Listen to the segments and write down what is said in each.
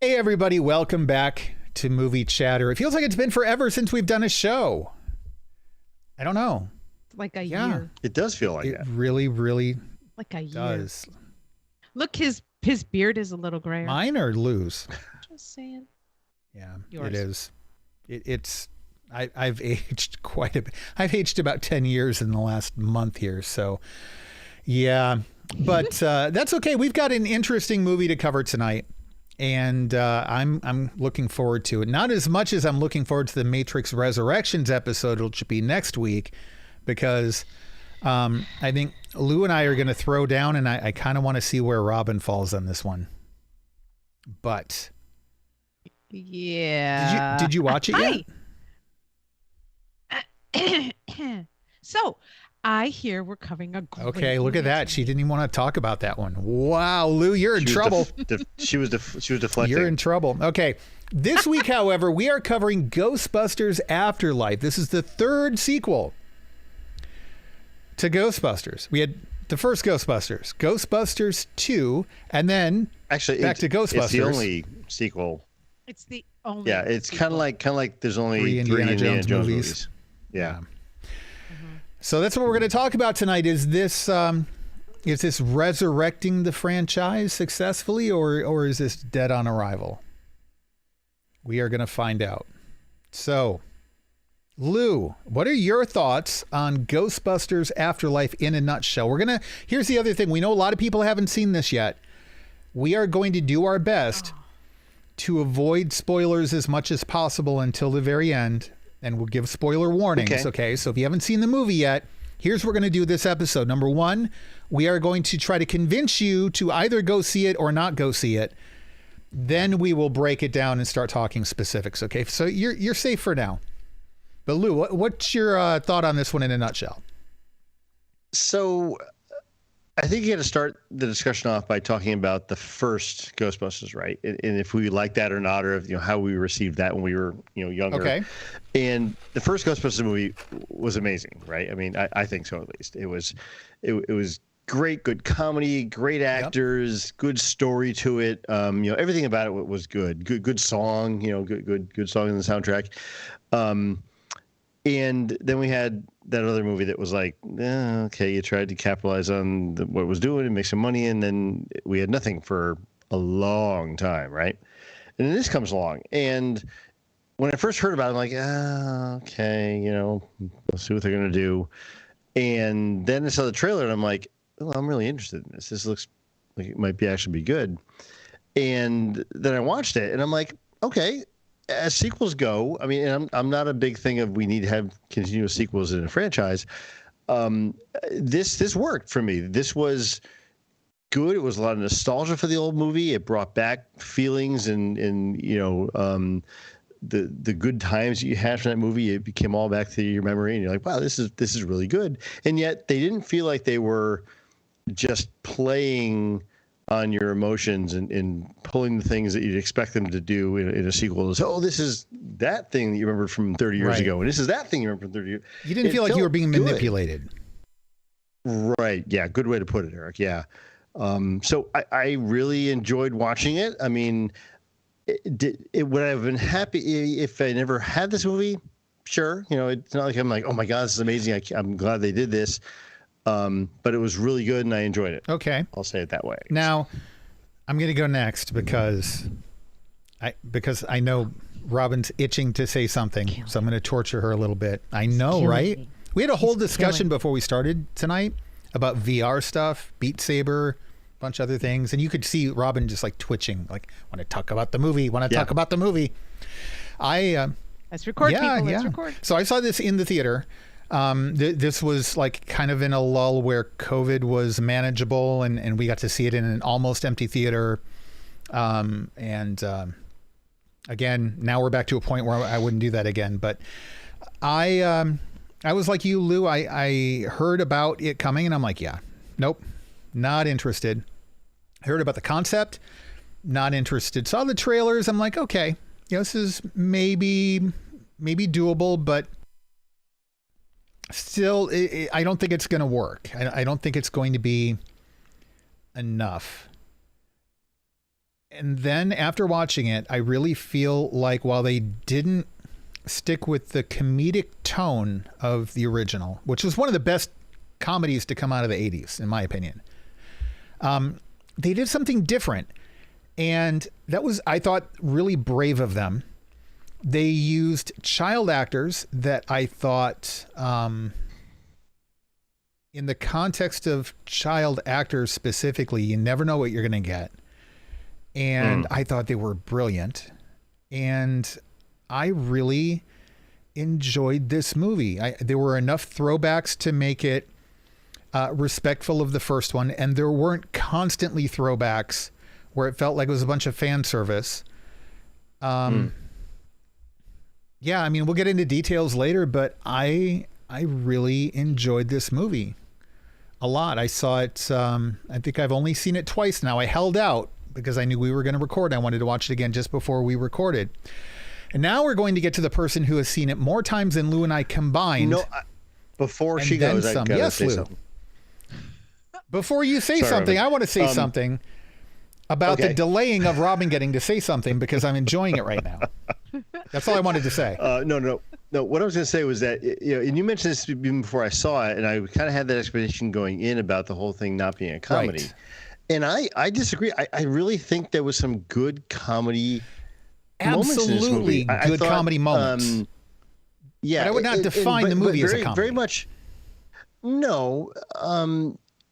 Hey everybody, welcome back to Movie Chatter. It feels like it's been forever since we've done a show. I don't know. Like a year. It does feel like It that. really Like a year. does. Look, his beard is a little grayer. Mine or Lou's? Just saying. Yeah, Yours. it is. It's I've aged quite a bit. I've aged about 10 years in the last month here, so yeah. But that's okay. We've got an interesting movie to cover tonight. And I'm looking forward to it. Not as much as I'm looking forward to the Matrix Resurrections episode, which will be next week, because I think Lou and I are going to throw down, and I kind of want to see where Robin falls on this one. But yeah. did you watch it yet? So I hear we're covering a great Okay, look at movie that. She tonight. didn't even want to talk about that one. Wow, Lou, you're in trouble. She was deflecting. You're in trouble. Okay. This week, however, we are covering Ghostbusters Afterlife. This is the third sequel to Ghostbusters. We had the first Ghostbusters, Ghostbusters 2, and then Actually, back to Ghostbusters. It's the only sequel. It's the only. Yeah, it's kind of like there's only Three Indiana Jones movies. Yeah. So that's what we're going to talk about tonight. Is this resurrecting the franchise successfully, or is this dead on arrival? We are going to find out. So, Lou, what are your thoughts on Ghostbusters Afterlife in a nutshell? Here's the other thing. We know a lot of people haven't seen this yet. We are going to do our best to avoid spoilers as much as possible until the very end. And we'll give spoiler warnings, okay? So if you haven't seen the movie yet, here's what we're going to do this episode. Number one, we are going to try to convince you to either go see it or not go see it. Then we will break it down and start talking specifics, okay? So you're safe for now. But Lou, what's your thought on this one in a nutshell? So I think you got to start the discussion off by talking about the first Ghostbusters, right? And if we like that or not, or if, how we received that when we were, younger. Okay. And the first Ghostbusters movie was amazing, right? I mean, I think so, at least. It was great, good comedy, great actors, good story to it. Everything about it was good. Good song, good song in the soundtrack. And then we had that other movie that was like, okay, you tried to capitalize on what it was doing and make some money, and then we had nothing for a long time, right? And then this comes along, and when I first heard about it, I'm like, okay, let's see what they're gonna do. And then I saw the trailer, and I'm like, oh, I'm really interested in this. This looks like it might actually be good. And then I watched it, and I'm like, okay. As sequels go, I mean, and I'm not a big thing of we need to have continuous sequels in a franchise. This worked for me. This was good. It was a lot of nostalgia for the old movie. It brought back feelings and the good times you had from that movie. It became all back to your memory, and you're like, wow, this is really good. And yet they didn't feel like they were just playing on your emotions and pulling the things that you'd expect them to do in a sequel. This is that thing that you remember from 30 years ago, and this is that thing you remember from 30 years. You didn't feel like you were being manipulated. Right. Yeah. Good way to put it, Eric. Yeah. So I really enjoyed watching it. I mean, would I have been happy if I never had this movie? Sure. It's not like I'm like, oh my God, this is amazing. I'm glad they did this. But it was really good, and I enjoyed it. Okay. I'll say it that way. Now, I'm going to go next because I know Robin's itching to say something, so I'm going to torture her a little bit. I know, right? me. We had a whole discussion before we started tonight about VR stuff, Beat Saber, a bunch of other things, and you could see Robin just like twitching, like, want to talk about the movie, talk about the movie. Let's record, people. Let's record. So I saw this in the theater. This was like kind of in a lull where COVID was manageable, and we got to see it in an almost empty theater. Again, now we're back to a point where I wouldn't do that again. But I was like you, Lou. I heard about it coming, and I'm like, yeah, nope, not interested. I heard about the concept, not interested. Saw the trailers. I'm like, okay, this is maybe doable, but still, I don't think it's going to work. I don't think it's going to be enough. And then after watching it, I really feel like while they didn't stick with the comedic tone of the original, which was one of the best comedies to come out of the 80s, in my opinion, they did something different. And that was, I thought, really brave of them. They used child actors that I thought, in the context of child actors specifically, you never know what you're going to get. And I thought they were brilliant. And I really enjoyed this movie. There were enough throwbacks to make it respectful of the first one. And there weren't constantly throwbacks where it felt like it was a bunch of fan service. Yeah, I mean, we'll get into details later, but I really enjoyed this movie a lot. I saw it, I think I've only seen it twice now. I held out because I knew we were going to record. I wanted to watch it again just before we recorded. And now we're going to get to the person who has seen it more times than Lou and I combined. No, before she goes, I gotta yes, say Lou. something. Before you say Sorry, something, Robin. I want to say something about the Okay. delaying of Robin getting to say something because I'm enjoying it right now. That's all I wanted to say. No. What I was going to say was that, and you mentioned this even before I saw it, and I kind of had that expectation going in about the whole thing not being a comedy. Right. And I disagree. I really think there was some good comedy moments in this Absolutely movie. I good thought, comedy moments. Yeah, But I would not define the movie as a comedy. Very much. No.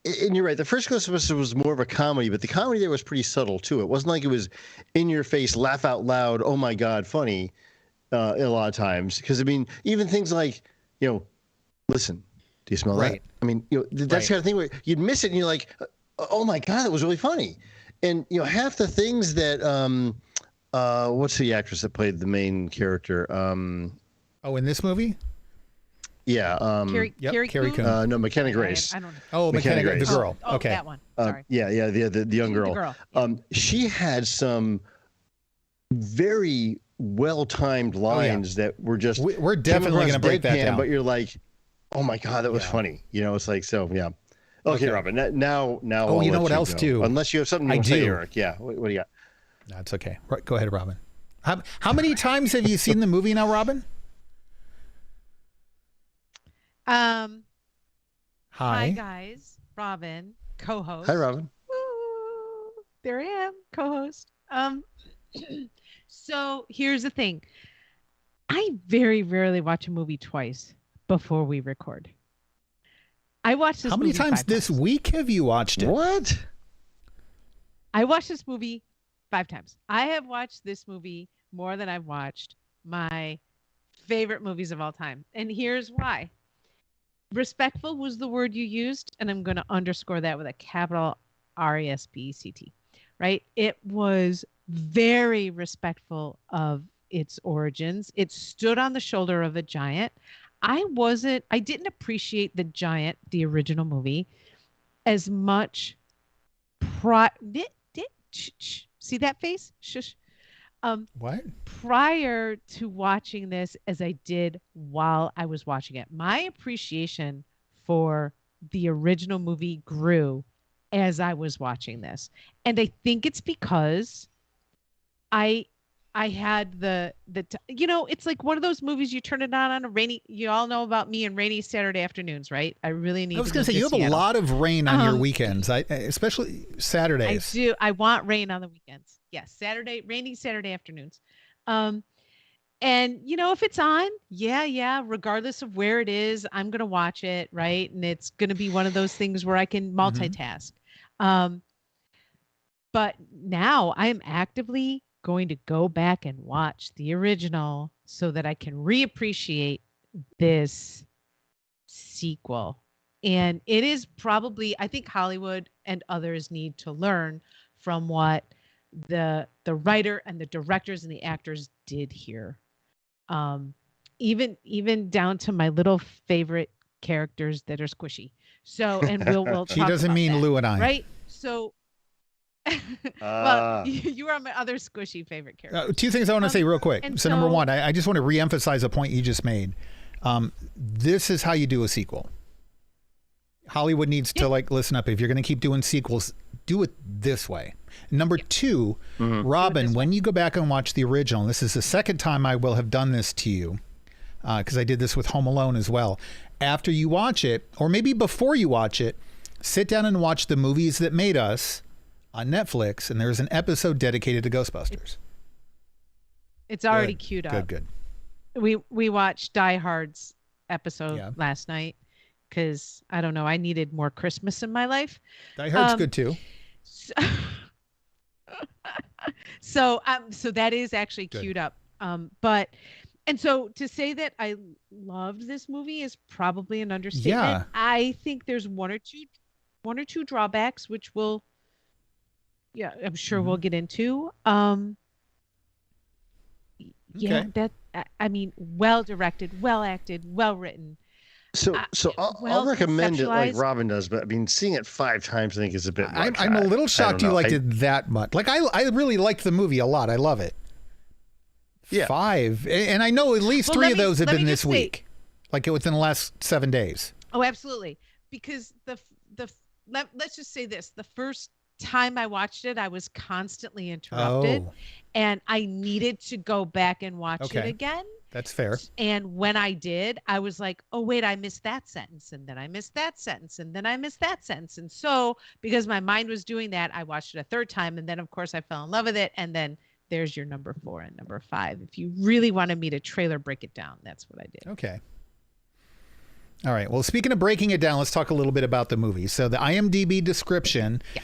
And you're right. The first Ghostbusters was more of a comedy, but the comedy there was pretty subtle too. It wasn't like it was in your face, laugh out loud, oh my God, funny. A lot of times, because I mean, even things like, listen, do you smell that? I mean, that's the kind of thing where you'd miss it and you're like, oh my God, that was really funny. And half the things that what's the actress that played the main character? In this movie? Yeah. Carrie Coon. No, Mckenna Grace. I don't know. Oh, McKenna McKenna Grace, the girl. Oh, Okay. that one. Sorry. Yeah, the young girl. The girl. Yeah. She had some very well-timed lines that were just we're definitely going to break that down. But you're like, oh my God, that was funny. It's like, so yeah. Okay, Robin. Now. Oh, I'll you know let what else go. too? Unless you have something you want to say, Eric. Yeah. What do you got? That's okay. Right, go ahead, Robin. How many times have you seen the movie now, Robin? Hi guys, Robin, co-host. Hi, Robin. Woo! There I am, co-host. So here's the thing. I very rarely watch a movie twice before we record. I watched this. How many movie times 5 this week have you watched it? What? I watched this movie 5 times. I have watched this movie more than I've watched my favorite movies of all time. And here's why. Respectful was the word you used, and I'm going to underscore that with a capital RESPECT, right? It was very respectful of its origins. It stood on the shoulder of a giant. I didn't appreciate the giant, the original movie, as much. See that face? Shush. What? Prior to watching this as I did while I was watching it, my appreciation for the original movie grew as I was watching this. And I think it's because I had it's like one of those movies you turn it on a rainy, you all know about me and rainy Saturday afternoons, right? I really need to. I was going to say, you have a lot of rain on your weekends, especially Saturdays. I do. I want rain on the weekends. Yes, rainy Saturday afternoons. And if it's on, regardless of where it is, I'm going to watch it, right? And it's going to be one of those things where I can multitask. But now I am actively going to go back and watch the original so that I can reappreciate this sequel. And it is probably, I think Hollywood and others need to learn from what the writer and the directors and the actors did here. Even down to my little favorite characters that are squishy. So, and we'll she talk doesn't about mean that, Lou and I. right? So, well, you are my other squishy favorite character. 2 things I want to say real quick. So number 1, I just want to reemphasize a point you just made. This is how you do a sequel. Hollywood needs to listen up. If you're going to keep doing sequels, do it this way. Number two, Robin, when you go back and watch the original, and this is the second time I will have done this to you, because I did this with Home Alone as well. After you watch it, or maybe before you watch it, sit down and watch The Movies That Made Us on Netflix, and there's an episode dedicated to Ghostbusters. It's already queued up. Good. We watched Die Hard's episode last night because, I don't know, I needed more Christmas in my life. Die Hard's good too. So that is actually queued up. And so to say that I loved this movie is probably an understatement. Yeah. I think there's one or two drawbacks, which I'm sure we'll get into. Yeah, I mean, well directed, well acted, well written. So I'll recommend it like Robin does, but I mean, seeing it 5 times I think is a bit much. I'm a little shocked you liked it that much. Like I really liked the movie a lot. I love it. Yeah. 5, and I know at least 3 of those have been this week, like within the last 7 days. Oh, absolutely. Because let's just say this: the first time I watched it, I was constantly interrupted, and I needed to go back and watch it again. That's fair. And when I did, I was like, oh, wait, I missed that sentence. And then I missed that sentence. And then I missed that sentence. And so because my mind was doing that, I watched it a third time. And then, of course, I fell in love with it. And then there's your number 4 and number 5. If you really wanted me to trailer break it down, that's what I did. Okay. All right. Well, speaking of breaking it down, let's talk a little bit about the movie. So the IMDb description. Yeah.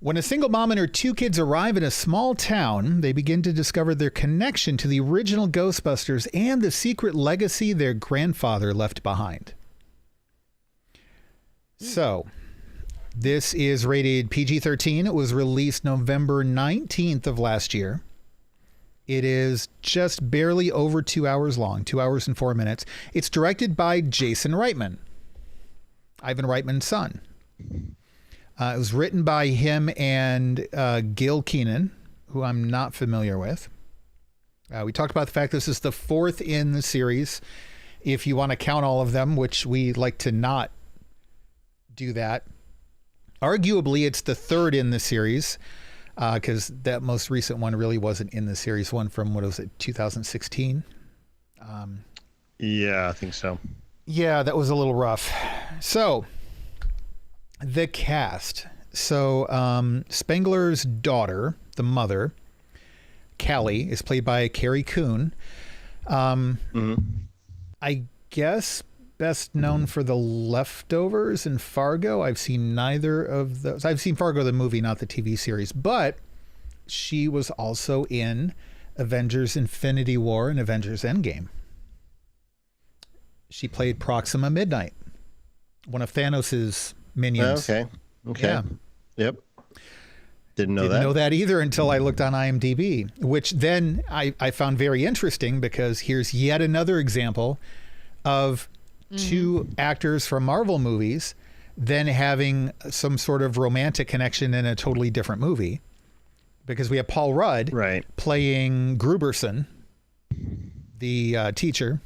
When a single mom and her 2 kids arrive in a small town, they begin to discover their connection to the original Ghostbusters and the secret legacy their grandfather left behind. So, this is rated PG-13. It was released November 19th of last year. It is just barely over 2 hours long, 2 hours and 4 minutes. It's directed by Jason Reitman, Ivan Reitman's son. It was written by him and Gil Keenan, who I'm not familiar with. We talked about the fact this is the 4th in the series, if you want to count all of them, which we like to not do that. Arguably, it's the 3rd in the series, because that most recent one really wasn't in the series. One from, what was it, 2016? Yeah, I think so. Yeah, that was a little rough. So... the cast. So Spengler's daughter, the mother, Callie, is played by Carrie Coon. I guess best known for The Leftovers and Fargo. I've seen neither of those. I've seen Fargo the movie, not the TV series. But she was also in Avengers Infinity War and Avengers Endgame. She played Proxima Midnight, one of Thanos's minions. Okay. Yeah. Yep. Didn't know that either until I looked on IMDb, which then I found very interesting, because here's yet another example of 2 actors from Marvel movies then having some sort of romantic connection in a totally different movie, because we have Paul Rudd playing Gruberson, the teacher.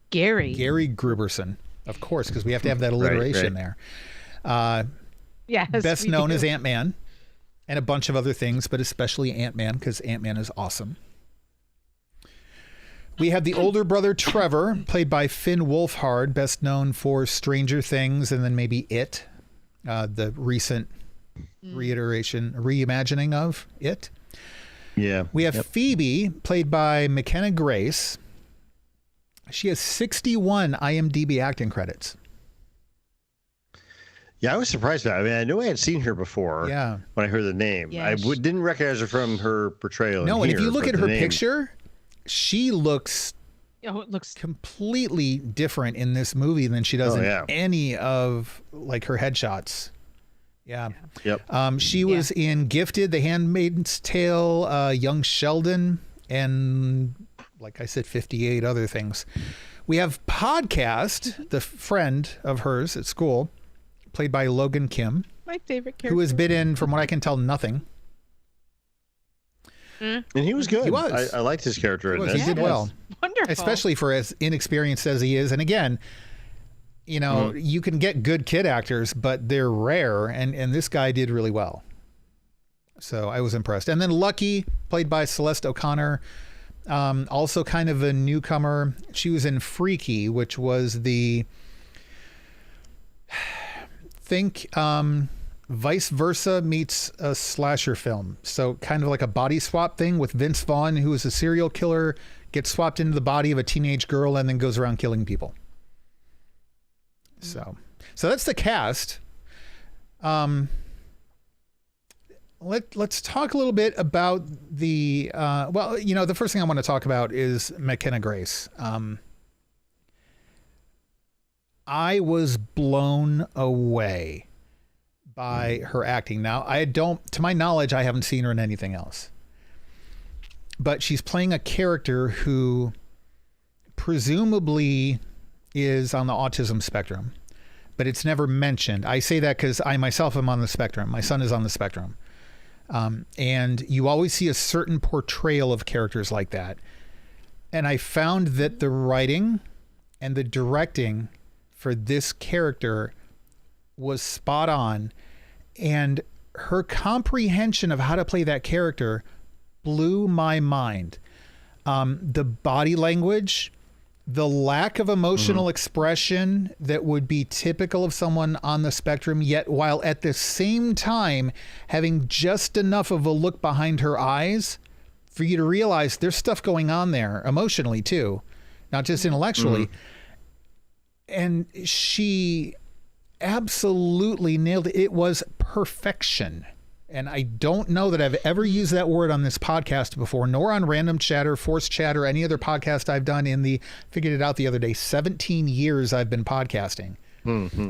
Gary Gruberson, of course, because we have to have that alliteration there. Yes, best known as Ant-Man and a bunch of other things, but especially Ant-Man, because Ant-Man is awesome. We have the older brother Trevor, played by Finn Wolfhard, best known for Stranger Things and then maybe It, the recent reimagining of It. Yeah. We have Phoebe, played by McKenna Grace. She has 61 IMDb acting credits. Yeah, I was surprised by it. I mean, I knew I had seen her before when I heard the name. Yeah, I didn't recognize her from her portrayal. No, and if you look at her picture, she looks completely different in this movie than she does in any of like her headshots. Yeah. Yep. She was in Gifted, The Handmaid's Tale, Young Sheldon, and like I said, 58 other things. We have Podcast, the friend of hers at school, played by Logan Kim. My favorite character. Who has been in, from what I can tell, nothing. And he was good. He was. I liked his character in this. He did well. Wonderful. Especially for as inexperienced as he is. And again, you know, you can get good kid actors, but they're rare. And this guy did really well. So I was impressed. And then Lucky, played by Celeste O'Connor, also kind of a newcomer. She was in Freaky, which was the vice versa meets a slasher film. So kind of like a body swap thing with Vince Vaughn, who is a serial killer, gets swapped into the body of a teenage girl and then goes around killing people. So that's the cast. Let's talk a little bit about the, the first thing I want to talk about is Mckenna Grace. I was blown away by her acting. Now, to my knowledge, I haven't seen her in anything else. But she's playing a character who presumably is on the autism spectrum, but it's never mentioned. I say that because I myself am on the spectrum. My son is on the spectrum. And you always see a certain portrayal of characters like that. And I found that the writing and the directing for this character was spot on, and her comprehension of how to play that character blew my mind. The body language, the lack of emotional expression that would be typical of someone on the spectrum, yet while at the same time having just enough of a look behind her eyes for you to realize there's stuff going on there emotionally too, not just intellectually. And she absolutely nailed it. It was perfection. And I don't know that I've ever used that word on this podcast before, nor on Random Chatter, Forced Chatter, any other podcast I've done figured it out the other day, 17 years I've been podcasting.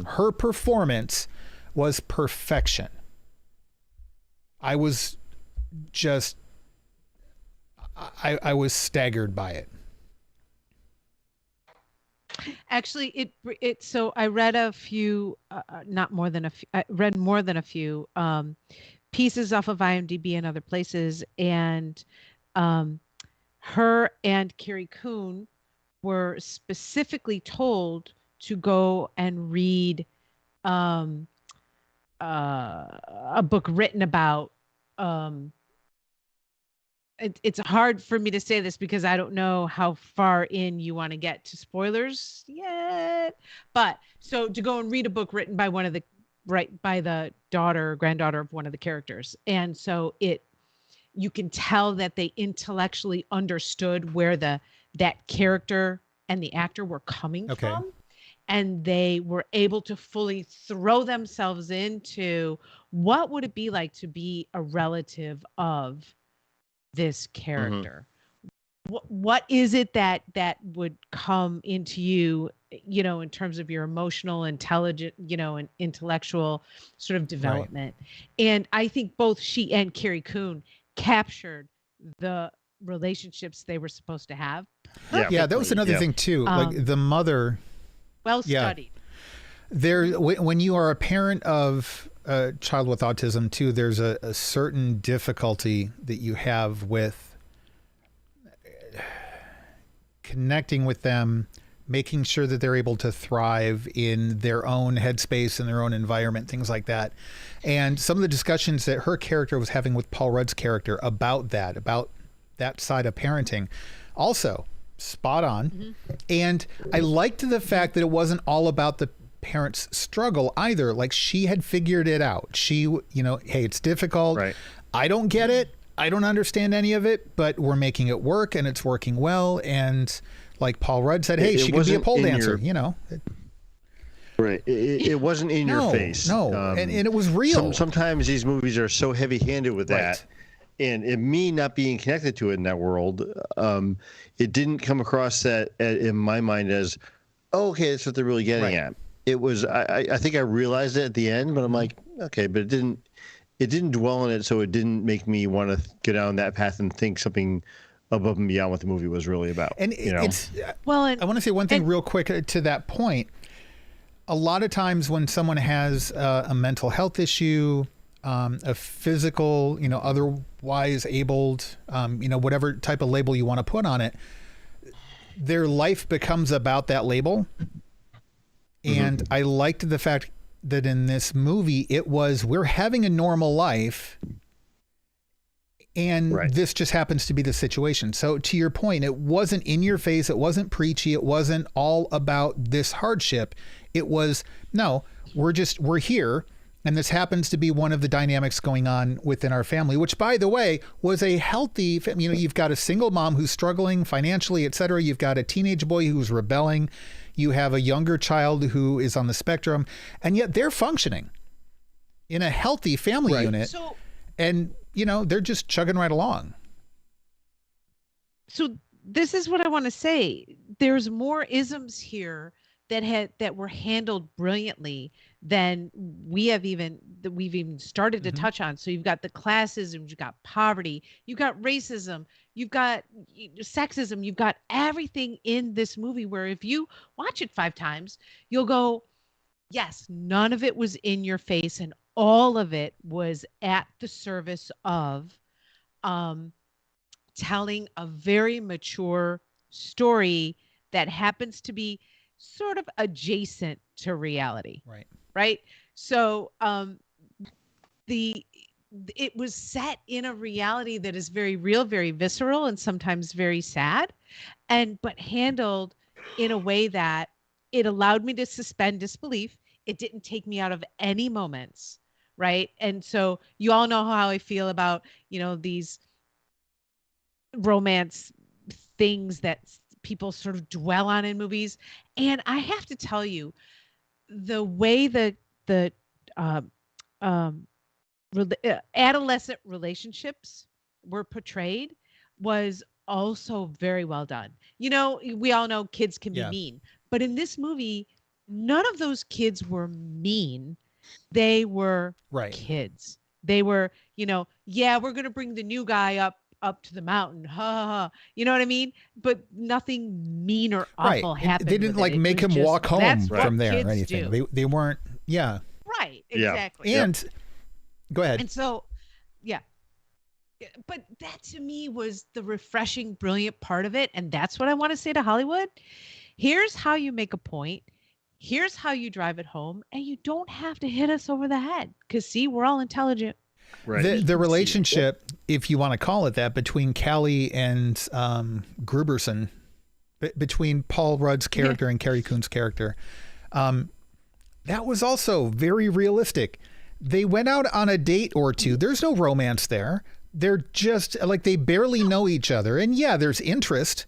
Her performance was perfection. I was just, I was staggered by it. Actually, so I read a few, not more than a few, I read more than a few pieces off of IMDb and other places, and her and Carrie Coon were specifically told to go and read a book written about it's hard for me to say this because I don't know how far in you want to get to spoilers yet. But so to go and read a book written by by the granddaughter of one of the characters. And so you can tell that they intellectually understood where that character and the actor were coming from. And they were able to fully throw themselves into what would it be like to be a relative of this character. What is it that would come into you, in terms of your emotional, intelligent, and intellectual sort of development. Right. And I think both she and Carrie Coon captured the relationships they were supposed to have. Yeah, that was another thing too. Like the mother, well studied. When you are a parent of a child with autism too, there's a certain difficulty that you have with connecting with them, making sure that they're able to thrive in their own headspace and their own environment, things like that. And some of the discussions that her character was having with Paul Rudd's character about that side of parenting, also spot on. And I liked the fact that it wasn't all about the parents' struggle either. Like, she had figured it out. She, hey, it's difficult. Right. I don't get it. I don't understand any of it, but we're making it work and it's working well. And like Paul Rudd said, hey, she can be a pole dancer, Right. It wasn't in your face. No. And it was real. Sometimes these movies are so heavy handed with that. And me not being connected to it in that world, it didn't come across that in my mind as, oh, okay, that's what they're really getting at. It was, I think I realized it at the end, but I'm like, okay, but it didn't dwell on it, so it didn't make me want to go down that path and think something above and beyond what the movie was really about. And it's well, I want to say one thing real quick to that point. A lot of times when someone has a mental health issue, a physical, otherwise abled, whatever type of label you want to put on it, their life becomes about that label. And I liked the fact that in this movie, we're having a normal life And Right. this just happens to be the situation. So to your point, it wasn't in your face. It wasn't preachy. It wasn't all about this hardship. It was, no, we're here. And this happens to be one of the dynamics going on within our family, which, by the way, was a healthy, you know, you've got a single mom who's struggling financially, et cetera. You've got a teenage boy who's rebelling. You have a younger child who is on the spectrum, and yet they're functioning in a healthy family unit. And, you know, they're just chugging right along. So this is what I want to say. There's more isms here that were handled brilliantly than we've even started to touch on. So you've got the classism, you've got poverty, you've got racism, you've got sexism, you've got everything in this movie where if you watch it 5 times, you'll go, yes, none of it was in your face, and all of it was at the service of telling a very mature story that happens to be sort of adjacent to reality. Right. So it was set in a reality that is very real, very visceral, and sometimes very sad, but handled in a way that it allowed me to suspend disbelief. It didn't take me out of any moments. Right. And so you all know how I feel about, you know, these romance things that people sort of dwell on in movies. And I have to tell you, the way the adolescent relationships were portrayed was also very well done. You know, we all know kids can be mean, but in this movie, none of those kids were mean. They were kids. They were, you know, we're going to bring the new guy up to the mountain. Ha ha ha. You know what I mean? But nothing mean or awful happened. They didn't like make him walk home from there or anything. They weren't. Yeah. Right. Exactly. And go ahead. And so, but that to me was the refreshing, brilliant part of it. And that's what I want to say to Hollywood. Here's how you make a point. Here's how you drive it home, and you don't have to hit us over the head because, see, we're all intelligent. Right. The relationship, if you want to call it that, between Callie and Gruberson, between Paul Rudd's character and Carrie Coon's character, that was also very realistic. They went out on a date or two. There's no romance there. They're just like, they barely know each other. And yeah, there's interest.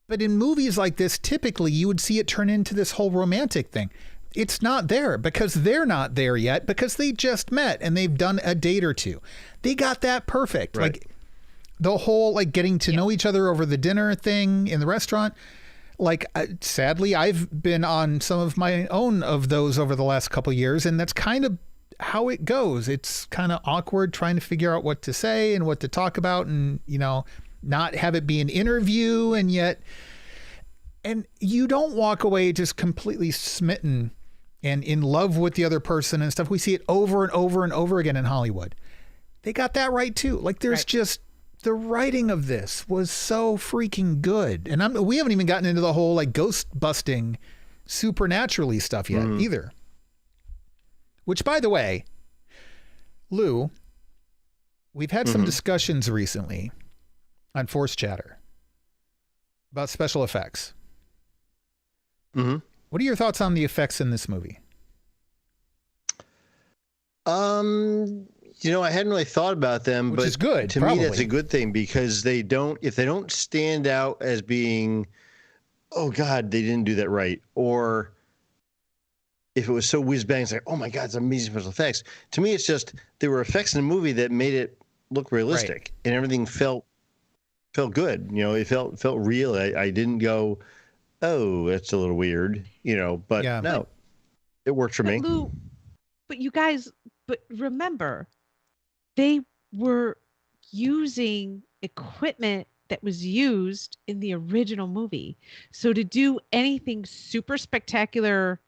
But in movies like this, typically you would see it turn into this whole romantic thing. It's not there because they're not there yet because they just met and they've done a date or two. They got that perfect. Right. Like the whole like getting to know each other over the dinner thing in the restaurant. Like sadly, I've been on some of my own of those over the last couple of years, and that's kind of how it goes. It's kind of awkward trying to figure out what to say and what to talk about, and you know, not have it be an interview, and you don't walk away just completely smitten and in love with the other person and stuff. We see it over and over and over again in Hollywood. They got that right too. Like there's just, the writing of this was so freaking good. And we haven't even gotten into the whole like ghost busting supernaturally stuff yet either. Which, by the way, Lou, we've had some discussions recently on Force Chatter about special effects. What are your thoughts on the effects in this movie? You know, I hadn't really thought about them, Which but is good, to probably. me, that's a good thing because if they don't stand out as being, oh God, they didn't do that right. Or if it was so whiz bang, it's like, oh my God, it's amazing special effects. To me, it's just, there were effects in the movie that made it look realistic and everything felt good. You know, it felt real. I didn't go, oh, that's a little weird, you know, but no, it worked for me. Lou, but you guys, remember, they were using equipment that was used in the original movie. So to do anything super spectacular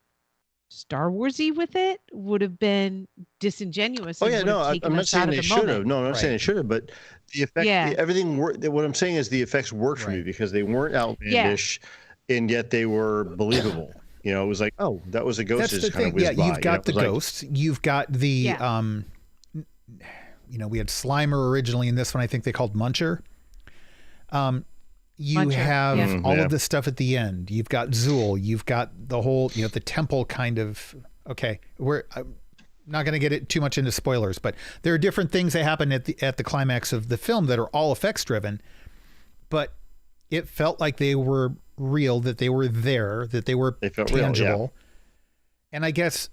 Star Warsy with it would have been disingenuous. Oh yeah, no, I'm not saying they should have. No, I'm not saying they should have, but the effect, everything worked. What I'm saying is the effects worked for me because they weren't outlandish, and yet they were believable. You know, it was like, oh, that was a ghost. That's the thing. Yeah, you've got the ghost. You've got the we had Slimer originally. In this one, I think they called Muncher. You Muncher, have yeah. all of this stuff at the end. You've got Zool. You've got the whole, the temple kind of. Okay, I'm not going to get it too much into spoilers, but there are different things that happen at the climax of the film that are all effects driven. But it felt like they were real, that they were there, that they were tangible. Real, yeah. And I guess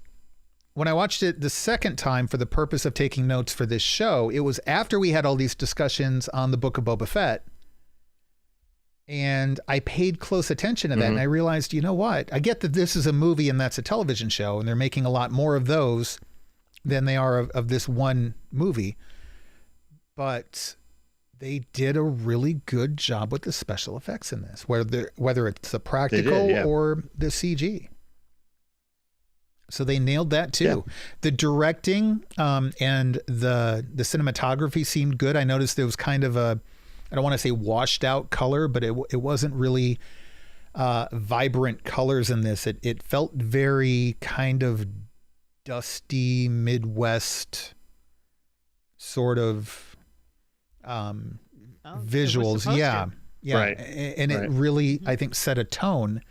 when I watched it the second time for the purpose of taking notes for this show, it was after we had all these discussions on the Book of Boba Fett. And I paid close attention to that. And I realized, you know what? I get that this is a movie and that's a television show, and they're making a lot more of those than they are of this one movie. But they did a really good job with the special effects in this, whether it's the practical or the CG. So they nailed that too. Yeah. The directing and the cinematography seemed good. I noticed there was kind of I don't want to say washed out color, but it wasn't really vibrant colors in this. It felt very kind of dusty Midwest sort of visuals. Yeah. Right. And it really, I think, set a tone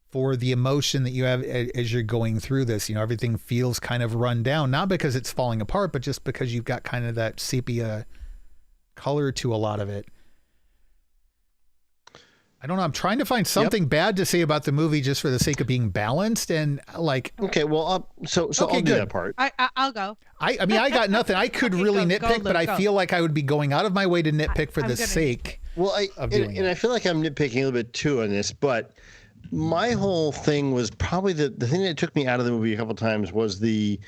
for the emotion that you have as you're going through this. Everything feels kind of run down, not because it's falling apart, but just because you've got kind of that sepia color to a lot of it. I don't know. I'm trying to find something bad to say about the movie just for the sake of being balanced and like. Okay, well, so I'll do that part. I'll go. I mean, I got nothing. I could really nitpick, but I feel like I would be going out of my way to nitpick for the sake. Well, I feel like I'm nitpicking a little bit too on this, but my whole thing was probably the thing that took me out of the movie a couple of times was the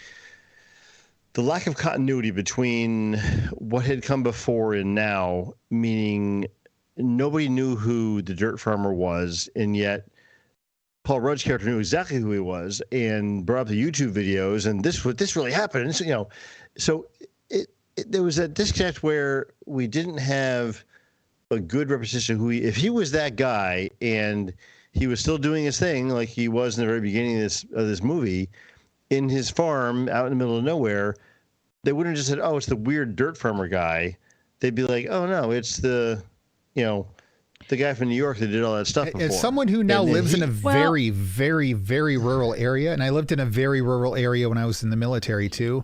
lack of continuity between what had come before and now, meaning nobody knew who the dirt farmer was, and yet Paul Rudd's character knew exactly who he was and brought up the YouTube videos, and this really happened. And so there was a disconnect where we didn't have a good representation of who if he was that guy and he was still doing his thing like he was in the very beginning of this movie in his farm out in the middle of nowhere, they wouldn't have just said, "Oh, it's the weird dirt farmer guy." They'd be like, "Oh no, it's the guy from New York that did all that stuff before." As someone who now lives in a very, very, very rural area, and I lived in a very rural area when I was in the military too,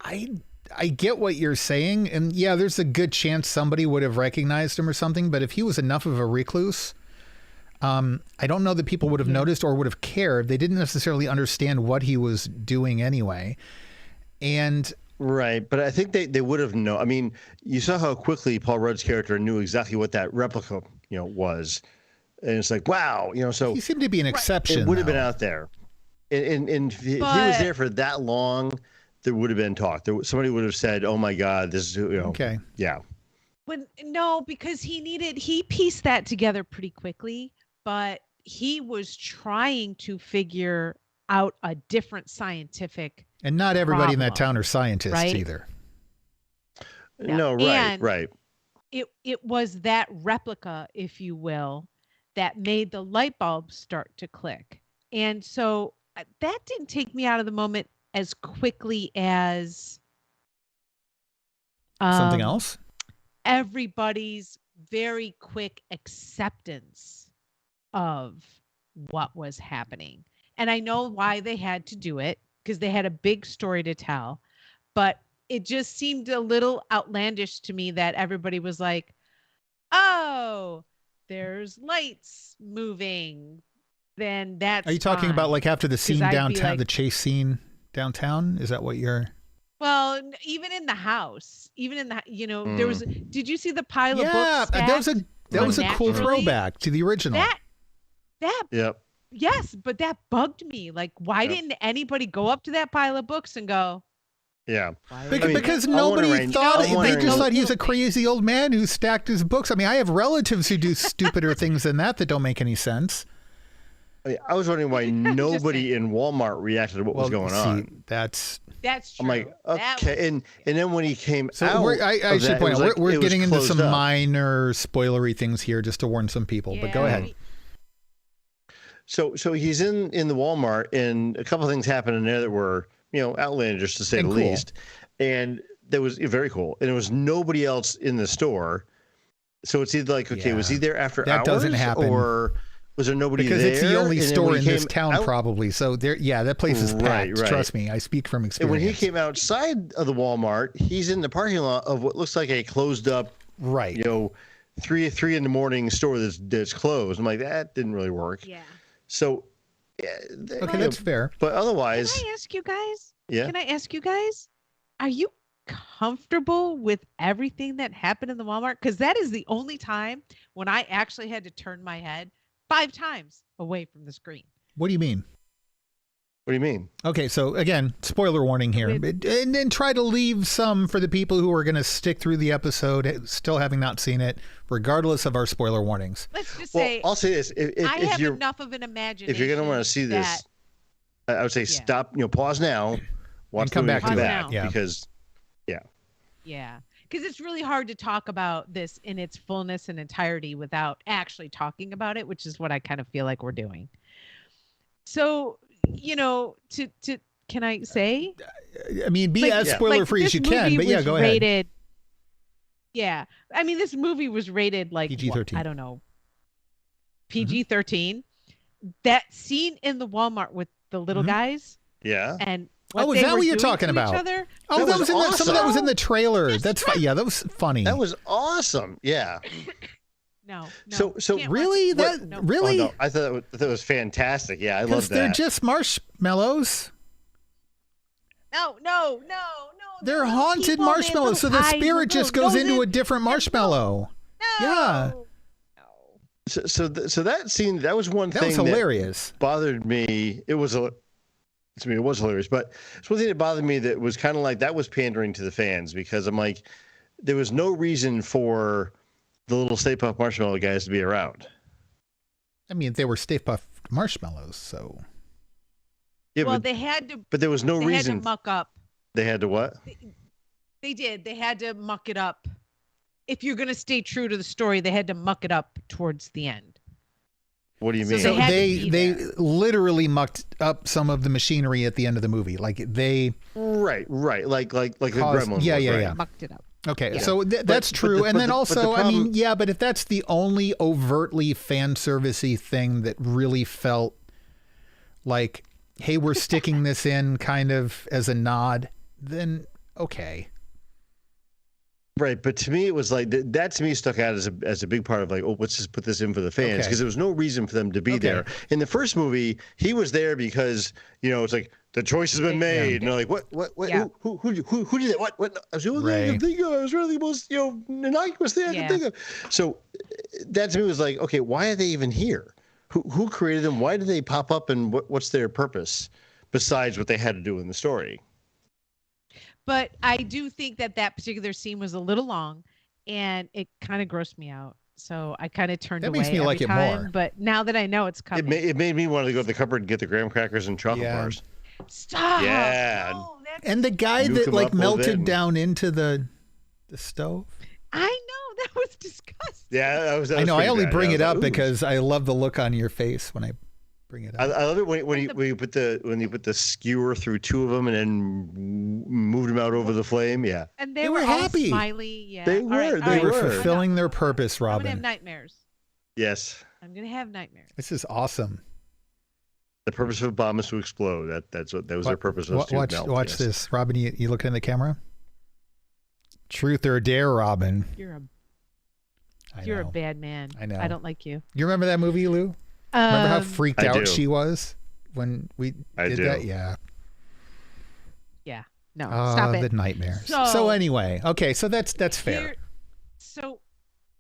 I get what you're saying. And yeah, there's a good chance somebody would have recognized him or something, but if he was enough of a recluse, I don't know that people would have noticed or would have cared. They didn't necessarily understand what he was doing anyway. And right, but I think they would have known. I mean, you saw how quickly Paul Rudd's character knew exactly what that replica, was, and it's like, wow, So he seemed to be an exception. It would have been out there, and if he was there for that long, there would have been talk. Somebody would have said, "Oh my God, this is okay, yeah." No, because he pieced that together pretty quickly, but he was trying to figure out a different scientific. And not everybody in that town are scientists either. No, right. It was that replica, if you will, that made the light bulb start to click. And so that didn't take me out of the moment as quickly as something else. Everybody's very quick acceptance of what was happening. And I know why they had to do it, because they had a big story to tell, but it just seemed a little outlandish to me that everybody was like, "Oh, there's lights moving." Then that's Are you talking about like after the scene downtown, like, the chase scene downtown? Is that what you're? Well, even in the house, there was. Did you see the pile of books? That was a cool throwback to the original. Yep. Yes, but that bugged me. Like, why didn't anybody go up to that pile of books and go? Yeah. Because nobody thought, they just thought he's a crazy old man who stacked his books. I mean, I have relatives who do stupider things than that don't make any sense. I was wondering why nobody in Walmart reacted to what was going on. That's true. I'm like, okay. And then when he came out, I should point out, we're getting into some minor spoilery things here just to warn some people, but go ahead. So he's in the Walmart, and a couple of things happen in there that were, outlandish to say the least. And that was very cool, and there was nobody else in the store. So it's either like, okay, was he there after that hours? Doesn't happen. Or was there nobody because there? It's the only store in this town, out, probably. So there, that place is packed. Right. Trust me, I speak from experience. And when he came outside of the Walmart, he's in the parking lot of what looks like a closed up, right? 3 in the morning store that's closed. I'm like, that didn't really work. Yeah. So, okay, that's fair. But otherwise, can I ask you guys? Yeah. Can I ask you guys? Are you comfortable with everything that happened in the Walmart? Because that is the only time when I actually had to turn my head 5 times away from the screen. What do you mean? What do you mean? Okay, so again, spoiler warning here, and then try to leave some for the people who are going to stick through the episode, still having not seen it, regardless of our spoiler warnings. Let's just say, I'll say this: I have enough of an imagination. If you're going to want to see this, I would say stop. Pause now, watch and come back to it. Yeah, because because it's really hard to talk about this in its fullness and entirety without actually talking about it, which is what I kind of feel like we're doing. So, can I say? I mean, be as spoiler free as you can, but go ahead. Yeah. I mean, this movie was rated like PG-13. I don't know. PG-13. That scene in the Walmart with the little guys. Yeah. And is that what you're talking about? Oh, that was awesome. Some of that was in the trailer. That's funny. Yeah, that was funny. That was awesome. Yeah. No. So really? Really? Oh, no. I thought that was fantastic. Yeah, I love that. They're just marshmallows. No. They're haunted marshmallows. So the spirit just goes into a different marshmallow. No. Yeah. So that scene, that was one thing that was hilarious. That bothered me. It was hilarious, but it's one thing that bothered me that was kind of like that was pandering to the fans, because I'm like, there was no reason for the little Stay Puft Marshmallow guys to be around. I mean, they were Stay Puft Marshmallows, so. Yeah, well, they had to. But there was no reason. They had to muck up. They had to what? They did. They had to muck it up. If you're going to stay true to the story, they had to muck it up towards the end. What do you mean? So they literally mucked up some of the machinery at the end of the movie. Like they. Right. Like the Gremlins. Yeah. Mucked it up. Okay, yeah. So that's true. And then also, I mean, but if that's the only overtly fan servicey thing that really felt like, hey, we're sticking this in kind of as a nod, then okay. Right, but to me it was like that. To me stuck out as a big part of like, oh, let's just put this in for the fans, because there was no reason for them to be there. In the first movie, he was there because it's like the choice has been made, and they're like, what, yeah. who did that? What? I was the only thing I could think of. It was really the most innocuous thing I could think of. So that to me was like, okay, why are they even here? Who created them? Why did they pop up? And what's their purpose besides what they had to do in the story? But I do think that particular scene was a little long, and it kind of grossed me out. So I kind of turned away. That makes me like it more. But now that I know it's coming, it made me want to go to the cupboard and get the graham crackers and chocolate bars. Stop. Yeah. No, and the guy that like melted down into the stove. I know, that was disgusting. Yeah, that was I know. I only bring it up because I love the look on your face when I bring it up. I love it when you put the skewer through 2 of them and then moved them out over the flame. Yeah, and they were happy, smiley. Yeah, they were. They were fulfilling their purpose, Robin. I'm gonna have nightmares. Yes, I'm gonna have nightmares. This is awesome. The purpose of a bomb is to explode. That was their purpose. Watch this, Robin. You looking in the camera? Truth or dare, Robin? You're a bad man. I know. I don't like you. You remember that movie, Lou? Remember how freaked out she was when we did that? Yeah. Yeah. No. Stop it. The nightmares. So anyway, okay. So that's fair. So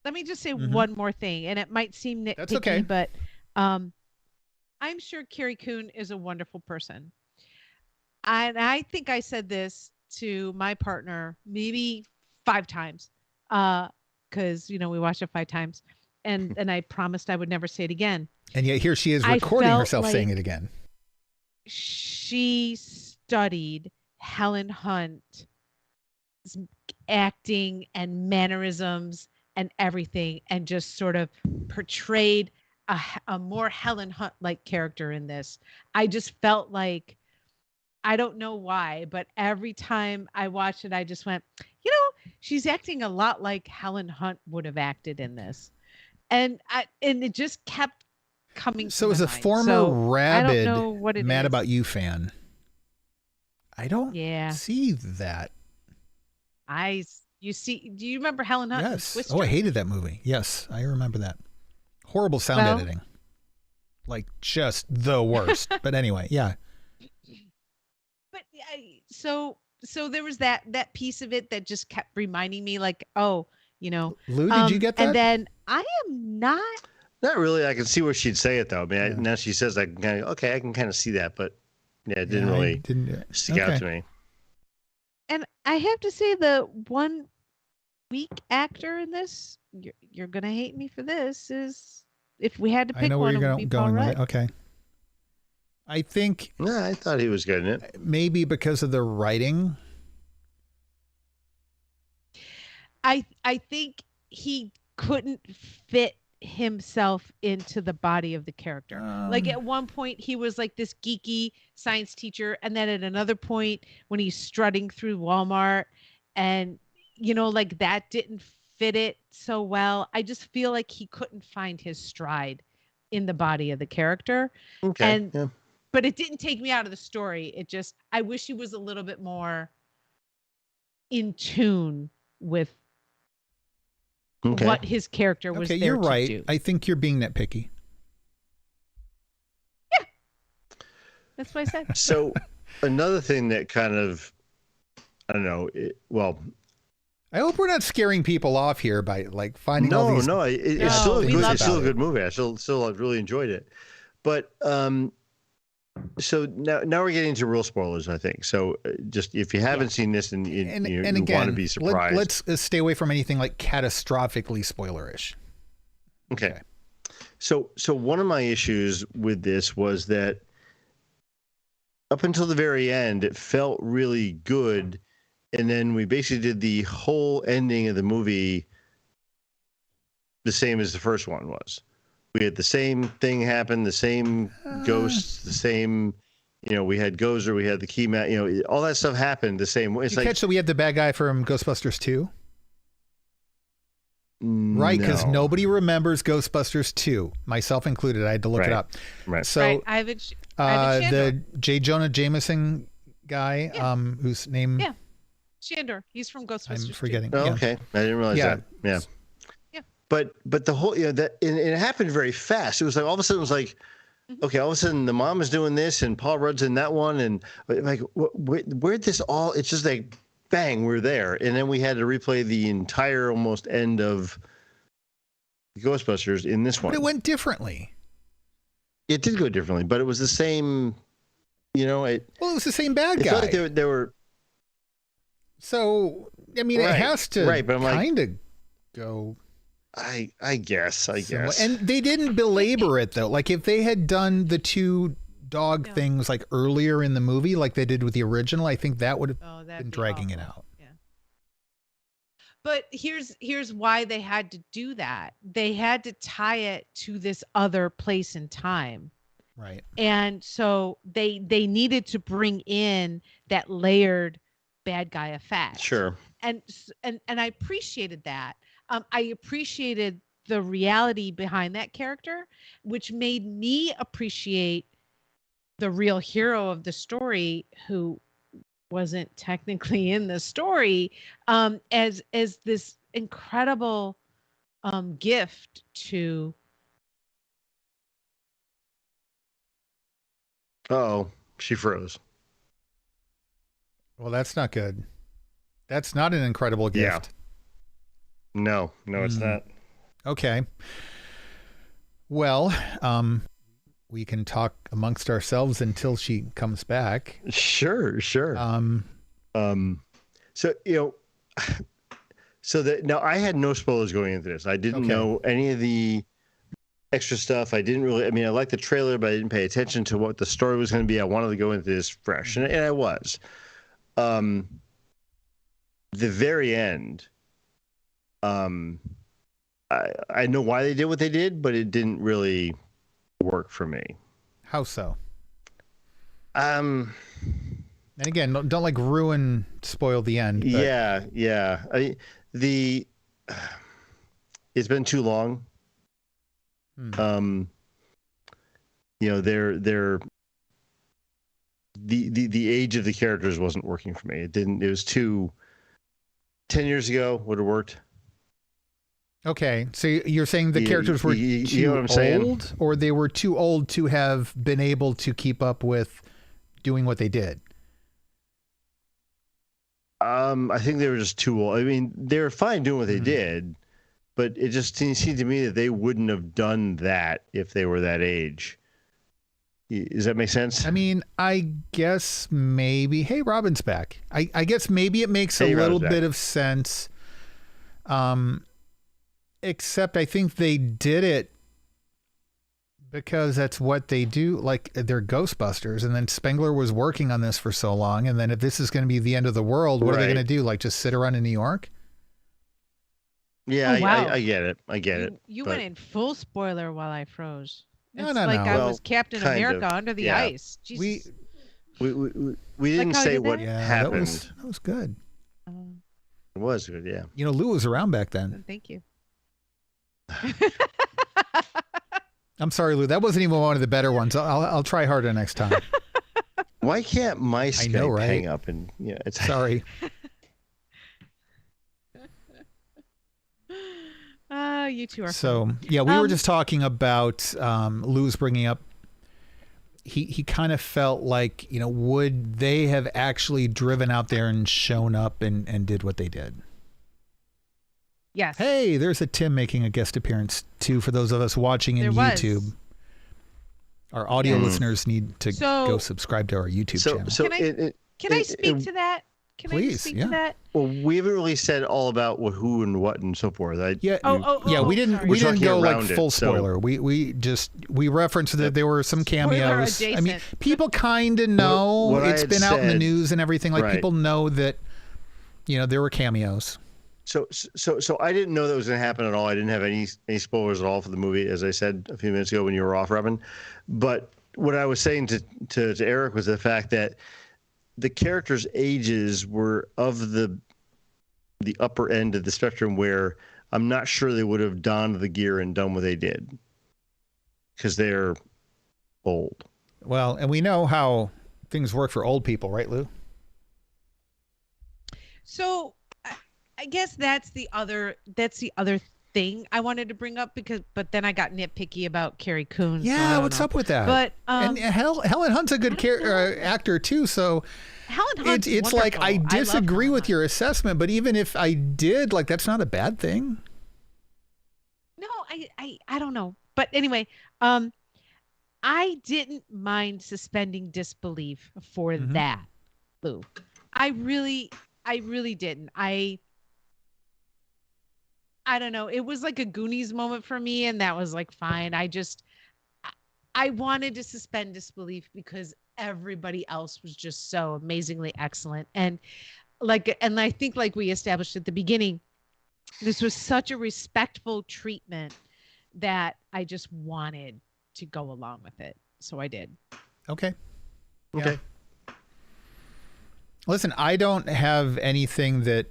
let me just say one more thing, and it might seem nitpicky, that's okay. But I'm sure Carrie Coon is a wonderful person, and I think I said this to my partner maybe 5 times, because we watched it 5 times, and I promised I would never say it again. And yet here she is recording herself saying it again. She studied Helen Hunt's acting and mannerisms and everything, and just sort of portrayed a more Helen Hunt-like character in this. I just felt like I don't know why, but every time I watched it, I just went, you know, she's acting a lot like Helen Hunt would have acted in this. And it just kept coming to So my as a mind. former So I don't rabid know what it Mad is. About You fan, I don't Yeah. see that. You see, do you remember Helen Hunt? Yes. Twister? Oh, I hated that movie. Yes, I remember that. Horrible sound Well- editing. Like just the worst. But anyway, yeah. But so there was that piece of it that just kept reminding me, like, oh, you know. Lou, did you get that? And then I am not. Not really. I can see where she'd say it though. I mean, Yeah. now she says I can kind of I can kind of see that, but yeah, it didn't Yeah, I really didn't stick out to me. And I have to say, the one weak actor in this, you're gonna hate me for this, is if we had to I pick know where one, you're it would be Paul going with Rudd. it. Okay. I think No, I thought he was good in it. maybe because of the writing. I think he couldn't fit himself into the body of the character. Like at one point he was like this geeky science teacher, and then at another point when he's strutting through Walmart, and you know, like that didn't fit it so well. I just feel like he couldn't find his stride in the body of the character. Okay. And yeah. but it didn't take me out of the story. It just, I wish he was a little bit more in tune with Okay. what his character was Okay, there you're to right. do. I think you're being nitpicky. That's what I said. So another thing that kind of, I don't know, I hope we're not scaring people off here by like finding all these. it's No, still a we good, love it's still a it. good movie. I still really enjoyed it, but so now we're getting into real spoilers, I think. So just if you haven't seen this and you again, want to be surprised, let's stay away from anything like catastrophically spoilerish. Okay. So one of my issues with this was that up until the very end, it felt really good. And then we basically did the whole ending of the movie the same as the first one was. We had the same thing happen, the same ghosts, the same, we had Gozer, we had the key mat, all that stuff happened the same way. It's Did you catch that we had the bad guy from Ghostbusters 2? Right, because no. nobody remembers Ghostbusters 2, myself included. I had to look it up. Right. So Right, Ivan Shandor. the J. Jonah Jameson guy, whose name Yeah. Shandor. He's from Ghostbusters. I'm forgetting. Oh, Yeah. okay. I didn't realize Yeah. that. Yeah. Yeah. But the whole, that and it happened very fast. It was like all of a sudden it was like, okay, all of a sudden the mom is doing this and Paul Rudd's in that one, and like where'd this all? It's just like bang, we're there, and then we had to replay the entire almost end of Ghostbusters in this one. But it went differently. It did go differently, but it was the same. Well, it was the same bad It guy. felt like there were. So I mean, Right, it has to right, but I'm like- kind of go. I guess. somewhat. And they didn't belabor it though. Like if they had done the two dog No. things like earlier in the movie, like they did with the original, I think that would have Oh, that'd been be dragging it awful. out. Yeah. But here's why they had to do that. They had to tie it to this other place and time. Right. And so they needed to bring in that layered bad guy effect. Sure. And I appreciated that. I appreciated the reality behind that character, which made me appreciate the real hero of the story, who wasn't technically in the story, as this incredible gift to. Oh, she froze. Well, that's not good. That's not an incredible gift. Yeah. No, it's not. Okay. Well, we can talk amongst ourselves until she comes back. Sure. So now I had no spoilers going into this. I didn't know any of the extra stuff. I didn't really. I mean, I liked the trailer, but I didn't pay attention to what the story was going to be. I wanted to go into this fresh, and I was. The very end. I know why they did what they did, but it didn't really work for me. How so? And again, don't like spoil the end. But... Yeah. It's been too long. The age of the characters wasn't working for me. It was 10 years ago would have worked. Okay, so you're saying the characters were too old, or they were too old to have been able to keep up with doing what they did? I think they were just too old. I mean, they were fine doing what they did, but it just seemed to me that they wouldn't have done that if they were that age. Does that make sense? I mean, I guess maybe. Hey, Robin's back. I guess maybe it makes a little bit of sense. Except I think they did it because that's what they do. Like, they're Ghostbusters, and then Spengler was working on this for so long. And then if this is going to be the end of the world, what are they going to do? Like, just sit around in New York? Yeah, oh, wow. I get it. You went in full spoiler while I froze. No. I was Captain America under the ice. Jesus. We didn't say what happened. That was good. It was good, yeah. You know, Lou was around back then. Thank you. I'm sorry, Lou. That wasn't even one of the better ones. I'll try harder next time. Why can't my Skype hang up? And it's sorry. You two are so fun. yeah. We were just talking about Lou's bringing up. He kind of felt like, would they have actually driven out there and shown up and did what they did? Yes. Hey, there's a Tim making a guest appearance too. For those of us watching in YouTube, our audio listeners need to go subscribe to our YouTube channel. So can I speak to that? Can I speak to that? Well, we haven't really said all about who and what and so forth. We didn't go like full spoiler. We referenced that there were some cameos. I mean, people kind of know. It's been out in the news and everything. Like, people know that there were cameos. So I didn't know that was going to happen at all. I didn't have any spoilers at all for the movie, as I said a few minutes ago when you were off, Robin. But what I was saying to Eric was the fact that the characters' ages were of the upper end of the spectrum, where I'm not sure they would have donned the gear and done what they did because they're old. Well, and we know how things work for old people, right, Lou? So I guess that's the other thing I wanted to bring up, but then I got nitpicky about Carrie Coon. Yeah, what's up with that? But and Helen Hunt's a good actor too. So Helen Hunt's it's like, I disagree with your assessment, but even if I did, like, that's not a bad thing. No, I don't know, but anyway, I didn't mind suspending disbelief for that, Lou. I really didn't. I don't know. It was like a Goonies moment for me, and that was like fine. I wanted to suspend disbelief because everybody else was just so amazingly excellent. And I think, like we established at the beginning, this was such a respectful treatment that I just wanted to go along with it. So I did. Okay. Okay. Yeah. Listen, I don't have anything that,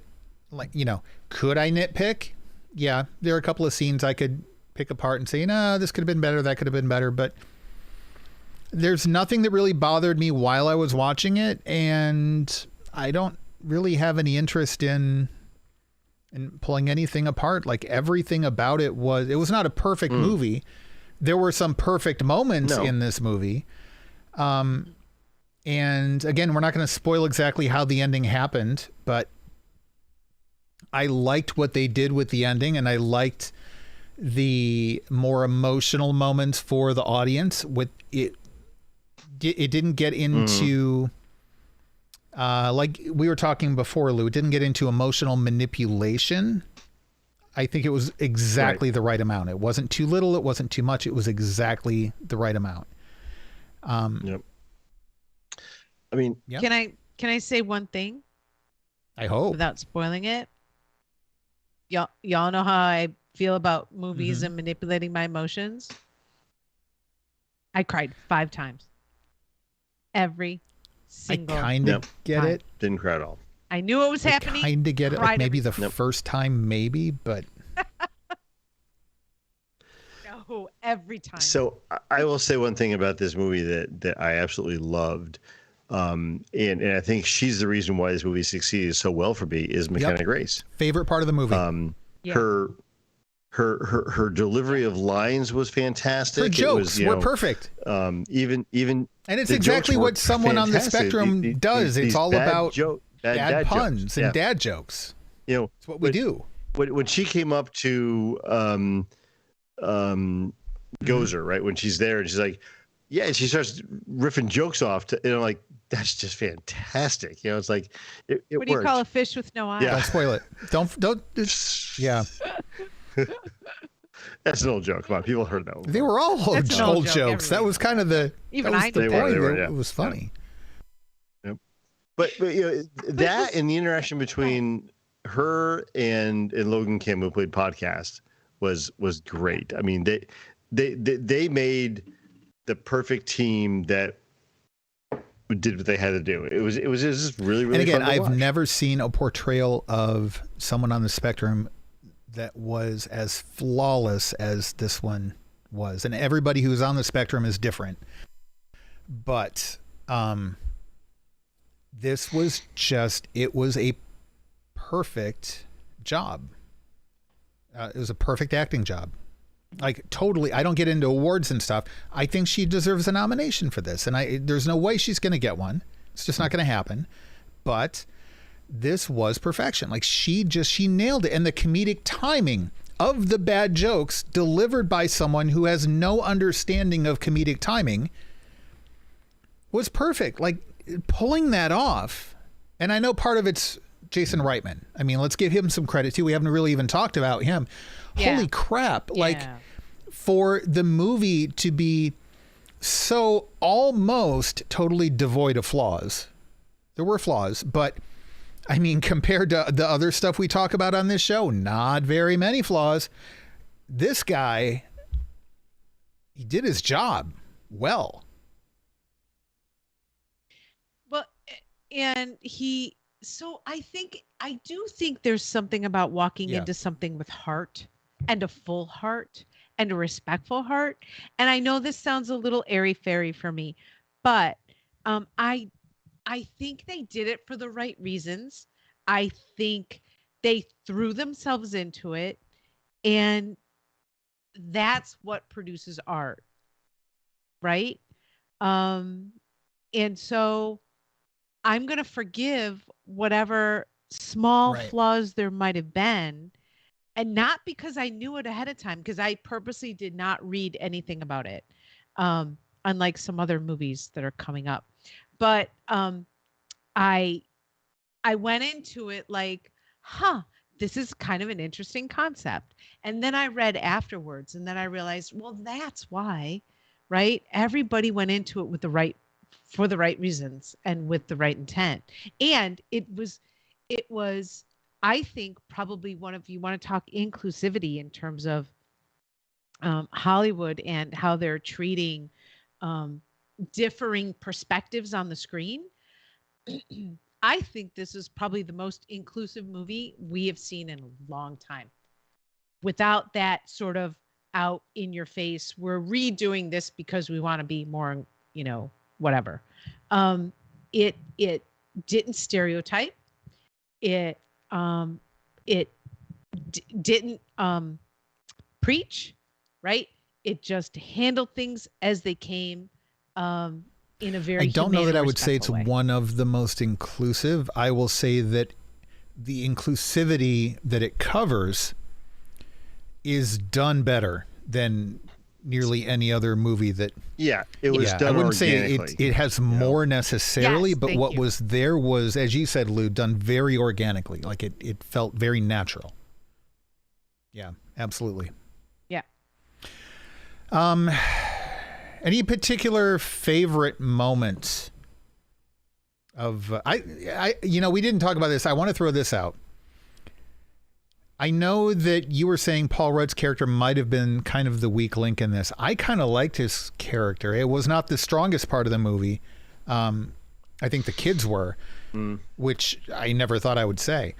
could I nitpick? Yeah, there are a couple of scenes I could pick apart and say, no, this could have been better, that could have been better, but there's nothing that really bothered me while I was watching it, and I don't really have any interest in pulling anything apart. Like, everything about it was not a perfect movie. There were some perfect moments in this movie. And again, we're not going to spoil exactly how the ending happened, but I liked what they did with the ending, and I liked the more emotional moments for the audience. With it didn't get into like we were talking before, Lou. It didn't get into emotional manipulation. I think it was exactly the right amount. It wasn't too little. It wasn't too much. It was exactly the right amount. Yep. I mean, can I say one thing? I hope without spoiling it. Y'all know how I feel about movies and manipulating my emotions. I cried 5 times. Every single. I kind of get time. it. Didn't cry at all. I knew it was happening. Kind of get it. Like maybe the Nope. first time, maybe, but No, every time. So I will say one thing about this movie that I absolutely loved, and I think she's the reason why this movie succeeded so well for me is McKenna Grace. favorite part of the movie. Yeah. Her delivery of lines was fantastic. Her jokes It was, were perfect. Even And it's the exactly jokes were what someone on the fantastic. spectrum does. It's These all bad about dad puns jokes. and dad jokes. You know, It's what we do. when she came up to Gozer, right? When she's there and she's like, yeah, and she starts riffing jokes off to, and I'm like, that's just fantastic. You know, it's like it What do you worked. call a fish with no eyes? Yeah. Don't spoil it. Don't. Yeah, That's an old joke. Come on, people heard that one. they were all That's an old old joke. jokes. That was kind of the Even that was I the knew point. that. They were, It yeah. was funny. But you know, that and the interaction between her and Logan Kim, who played Podcast, was great. I mean, they made the perfect team that did what they had to do. It was just really And again, fun to I've watch. never seen a portrayal of someone on the spectrum that was as flawless as this one was. And everybody who's on the spectrum is different. But this was it was a perfect job. It was a perfect acting job. Like totally, I don't get into awards and stuff. I think she deserves a nomination for this. And there's no way she's going to get one. It's just not going to happen. But this was perfection. Like she nailed it. And the comedic timing of the bad jokes delivered by someone who has no understanding of comedic timing was perfect. Like pulling that off. And I know part of it's Jason Reitman. I mean, let's give him some credit too. We haven't really even talked about him. Yeah. Holy crap. Like Yeah. for the movie to be so almost totally devoid of flaws. There were flaws, but I mean, compared to the other stuff we talk about on this show, not very many flaws. This guy, he did his job well. Well, and I do think there's something about walking Yeah. into something with heart and a full heart and a respectful heart. And I know this sounds a little airy-fairy for me, but I think they did it for the right reasons. I think they threw themselves into it, and that's what produces art, right? And so I'm going to forgive whatever small Right. flaws there might have been, and not because I knew it ahead of time, because I purposely did not read anything about it, unlike some other movies that are coming up. But I went into it like, this is kind of an interesting concept. And then I read afterwards, and then I realized, well, that's why, right? Everybody went into it for the right reasons and with the right intent. And it was, I think, probably one of, you want to talk inclusivity in terms of Hollywood and how they're treating differing perspectives on the screen. I think this is probably the most inclusive movie we have seen in a long time. Without that sort of out in your face, we're redoing this because we want to be more, whatever. It didn't stereotype. It didn't preach, right? It just handled things as they came. In a very I don't know humane that I and would say it's respectful way. one of the most inclusive. I will say that the inclusivity that it covers is done better than nearly any other movie that. Yeah, it was I done wouldn't say organically. it has more necessarily, Yes, but thank what you. was there was, as you said, Lou, done very organically. Like it felt very natural. Yeah, absolutely. Yeah. Any particular favorite moments of we didn't talk about this. I want to throw this out. I know that you were saying Paul Rudd's character might have been kind of the weak link in this. I kind of liked his character. It was not the strongest part of the movie. I think the kids were, which I never thought I would say.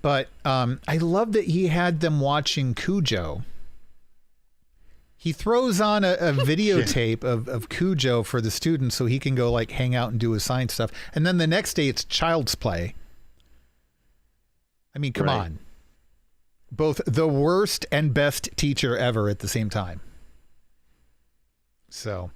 But I love that he had them watching Cujo. He throws on a videotape of Cujo for the students so he can go like hang out and do his science stuff. And then the next day it's Child's Play. I mean, come on. Both the worst and best teacher ever at the same time. So,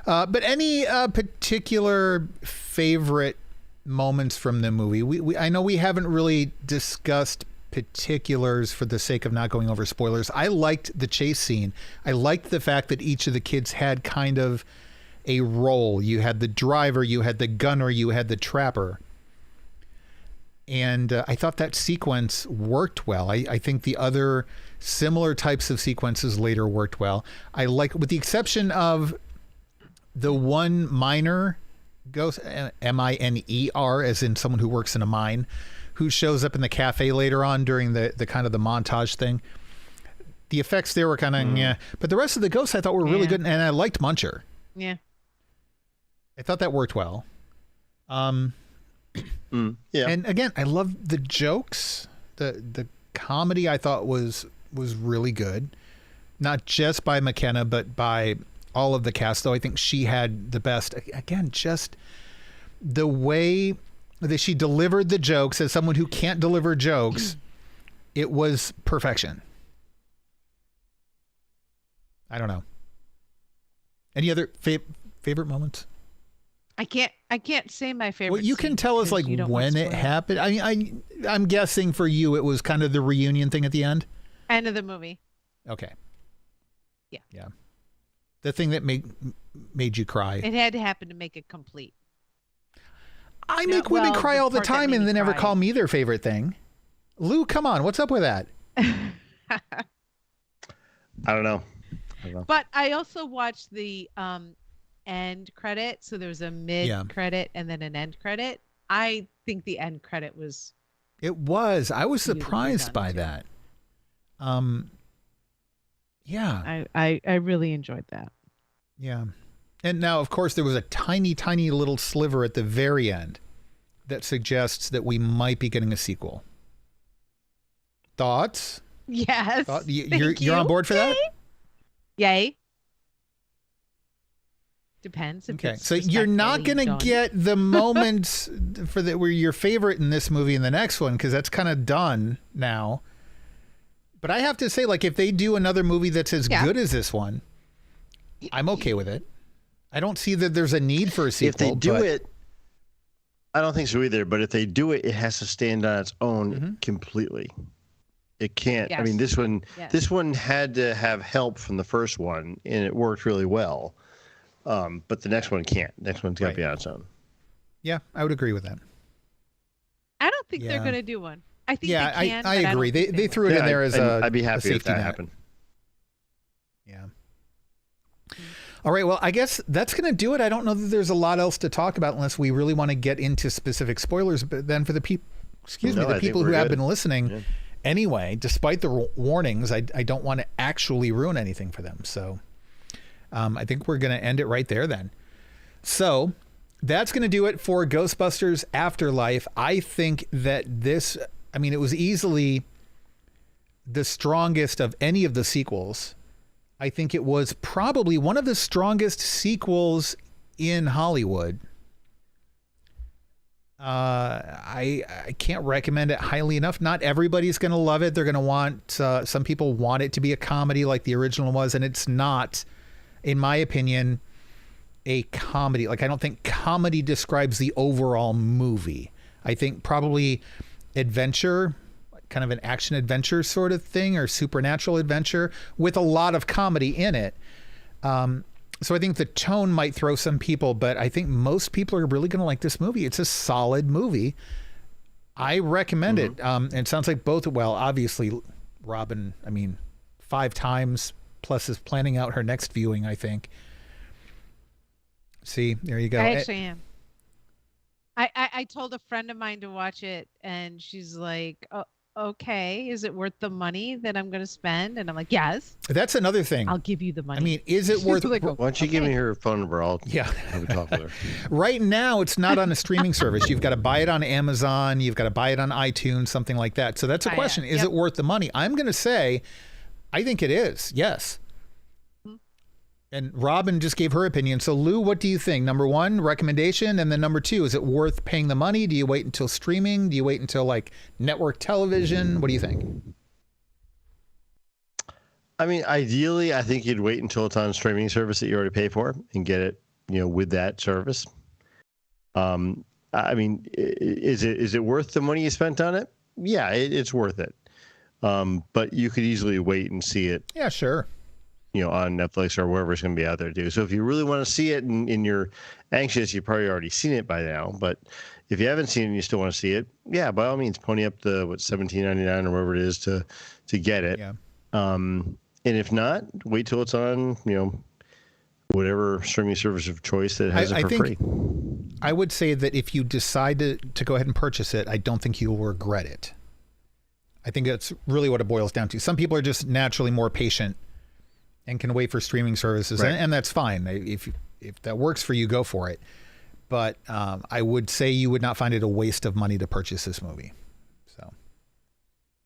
but any particular favorite moments from the movie? I know we haven't really discussed particulars for the sake of not going over spoilers. I liked the chase scene. I liked the fact that each of the kids had kind of a role. You had the driver, you had the gunner, you had the trapper. And I thought that sequence worked well. I think the other similar types of sequences later worked well. I like, with the exception of the one miner ghost, M-I-N-E-R, as in someone who works in a mine, who shows up in the cafe later on during the kind of the montage thing. The effects there were kind of, yeah. But the rest of the ghosts I thought were really good, and I liked Muncher. Yeah. I thought that worked well. Yeah. And again, I love the jokes. The comedy I thought was really good. Not just by McKenna, but by all of the cast, though I think she had the best. Again, just the way that she delivered the jokes as someone who can't deliver jokes, it was perfection. I don't know. Any other favorite moments? I can't say my favorite. Well, you can tell us like when it happened. I'm guessing for you it was kind of the reunion thing at the end. End of the movie. Okay. Yeah. Yeah. The thing that made you cry. It had to happen to make it complete. I make women cry all the time, and they never call me their favorite thing. Lou, come on, what's up with that? I don't know. But I also watched the end credit, so there was a mid credit and then an end credit. I think the end credit was. It was. I was surprised by that. Yeah. I really enjoyed that. Yeah. And now, of course, there was a tiny, tiny little sliver at the very end that suggests that we might be getting a sequel. Thoughts? Yes. You're on board for that? Yay. Depends. Okay, so you're not going to get the moments for that were your favorite in this movie and the next one, because that's kind of done now. But I have to say, like, if they do another movie that's as good as this one, I'm okay with it. I don't see that there's a need for a sequel. If they do it, I don't think so either. But if they do it, it has to stand on its own completely. It can't. Yes. I mean, this one had to have help from the first one, and it worked really well. But the next one can't. Next one's got to be on its own. Yeah, I would agree with that. I don't think they're going to do one. I think they can. I agree. They threw it in there as I'd be happy if that happened. Yeah. All right. Well, I guess that's going to do it. I don't know that there's a lot else to talk about unless we really want to get into specific spoilers. But then for the people, the people who have been listening anyway, despite the warnings, I don't want to actually ruin anything for them. So I think we're going to end it right there then. So that's going to do it for Ghostbusters Afterlife. I think that it was easily the strongest of any of the sequels. I think it was probably one of the strongest sequels in Hollywood. I can't recommend it highly enough. Not everybody's going to love it. They're going to want, some people want it to be a comedy like the original was, and it's not, in my opinion, a comedy. Like, I don't think comedy describes the overall movie. I think probably adventure, kind of an action adventure sort of thing, or supernatural adventure with a lot of comedy in it. So I think the tone might throw some people, but I think most people are really going to like this movie. It's a solid movie. I recommend it. It sounds like both, well, obviously Robin, 5 times plus is planning out her next viewing, I think. See, there you go. I actually am. I told a friend of mine to watch it, and she's like, "Oh, okay, is it worth the money that I'm going to spend? And I'm like, yes, That's another thing. I'll give you the money. I mean, is it worth? Like, Why don't you give me her phone number? I'll Yeah. have a talk with her. Right now, it's not on a streaming service. You've got to buy it on Amazon. You've got to buy it on iTunes, something like that. So that's a question. Is it worth the money? I'm going to say, I think it is. Yes. And Robin just gave her opinion. So Lou, what do you think? Number one, recommendation. And then number two, is it worth paying the money? Do you wait until streaming? Do you wait until like network television? What do you think? I mean, ideally, I think you'd wait until it's on a streaming service that you already pay for and get it, with that service. I mean, is it worth the money you spent on it? Yeah, it's worth it. But you could easily wait and see it. Yeah, sure. On Netflix or wherever it's going to be out there too. So if you really want to see it and you're anxious, you've probably already seen it by now. But if you haven't seen it and you still want to see it, yeah, by all means, pony up the $17.99 or whatever it is to get it. Yeah. And if not, wait till it's on, whatever streaming service of choice that has it for free. I would say that if you decide to go ahead and purchase it, I don't think you'll regret it. I think that's really what it boils down to. Some people are just naturally more patient and can wait for streaming services, right. and that's fine. If that works for you, go for it. But I would say you would not find it a waste of money to purchase this movie. So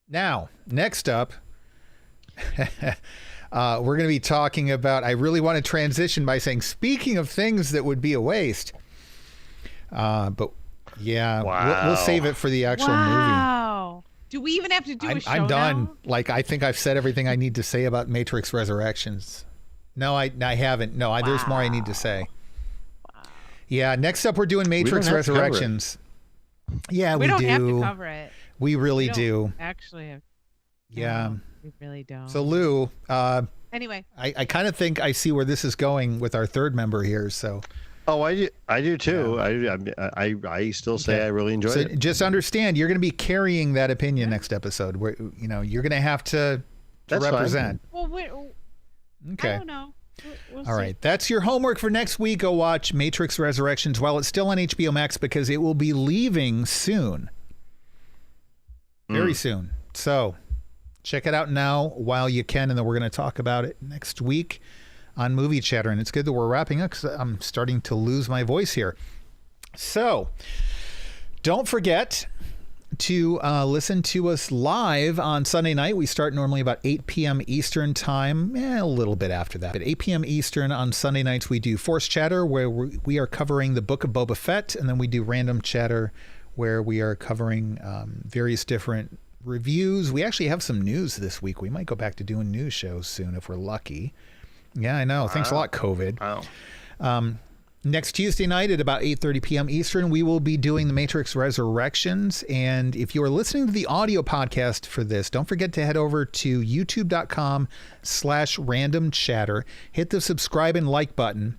now, next up, we're going to be talking about, I really want to transition by saying, speaking of things that would be a waste, but yeah, we'll save it for the actual movie. Do we even have to do a show I'm done. now? Like, I think I've said everything I need to say about Matrix Resurrections. No, I haven't. No, there's more I need to say. Wow. Yeah, next up we're doing Matrix Resurrections. Yeah, we don't do. have to cover it. We really do. Actually, yeah. No, we really don't. So Lou, anyway, I kind of think I see where this is going with our third member here. So. Oh, I do too. Yeah. I still say I really enjoyed it. Just understand, you're going to be carrying that opinion next episode. Where you're going to have to represent. Fine. Well, okay. I don't know. We'll All right, that's your homework for next week. Go watch Matrix Resurrections while it's still on HBO Max, because it will be leaving soon, very soon. So check it out now while you can, and then we're going to talk about it next week on Movie Chatter. And it's good that we're wrapping up, because I'm starting to lose my voice here. So don't forget to listen to us live on Sunday night. We start normally about 8 p.m. Eastern time, a little bit after that. But 8 p.m. Eastern on Sunday nights, we do First Chatter, where we are covering the Book of Boba Fett. And then we do Random Chatter, where we are covering various different reviews. We actually have some news this week. We might go back to doing news shows soon if we're lucky. Yeah, I know. Thanks a lot, COVID. Wow. Next Tuesday night at about 8:30 p.m. Eastern, we will be doing the Matrix Resurrections. And if you are listening to the audio podcast for this, don't forget to head over to youtube.com/randomchatter. Hit the subscribe and like button.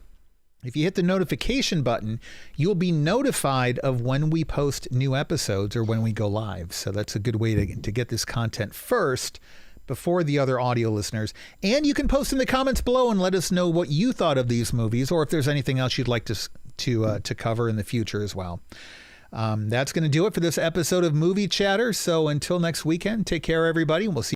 If you hit the notification button, you'll be notified of when we post new episodes or when we go live. So that's a good way to get this content first before the other audio listeners. And you can post in the comments below and let us know what you thought of these movies, or if there's anything else you'd like to cover in the future as well. That's going to do it for this episode of Movie Chatter. So until next weekend, take care, everybody, and we'll see you